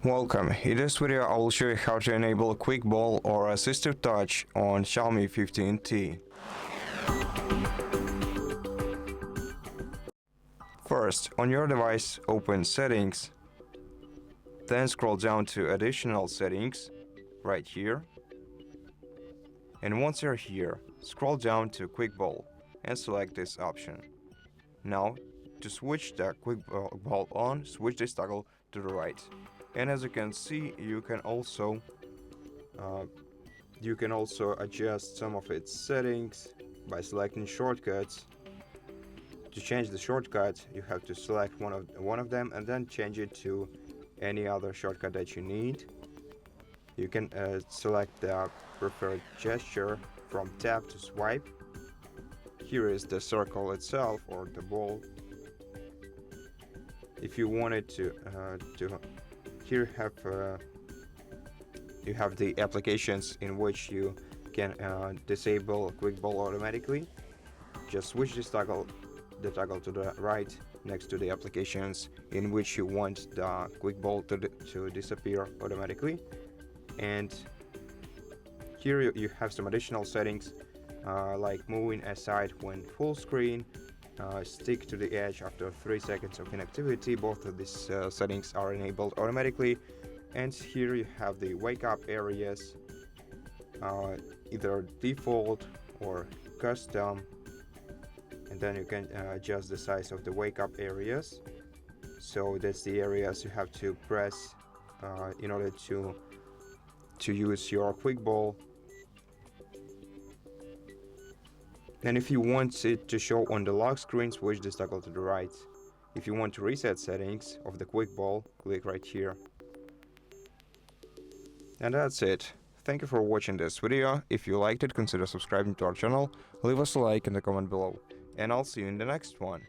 Welcome. In this video I will show you how to enable QuickBall or Assistive Touch on XIAOMI 15T. First, on your device, open Settings, then scroll down to Additional Settings, right here. And once you're here, scroll down to QuickBall and select this option. Now, to switch the QuickBall on, switch this toggle to the right. And as you can see, you can also adjust some of its settings by selecting shortcuts. To change the shortcut, you have to select one of them and then change it to any other shortcut that you need. You can select the preferred gesture from tap to swipe. Here is the circle itself or the ball. If you wanted to here you have the applications in which you can disable QuickBall automatically. Just switch this toggle to the right next to the applications in which you want the QuickBall to disappear automatically. And here you have some additional settings like moving aside when full screen, stick to the edge after 3 seconds of inactivity. Both of these settings are enabled automatically. And here you have the wake up areas, either default or custom, and then you can adjust the size of the wake up areas. So that's the areas you have to press in order to use your QuickBall. And if you want it to show on the lock screen, switch this toggle to the right. If you want to reset settings of the QuickBall, click right here. And that's it. Thank you for watching this video. If you liked it, consider subscribing to our channel, leave us a like in the comment below, and I'll see you in the next one.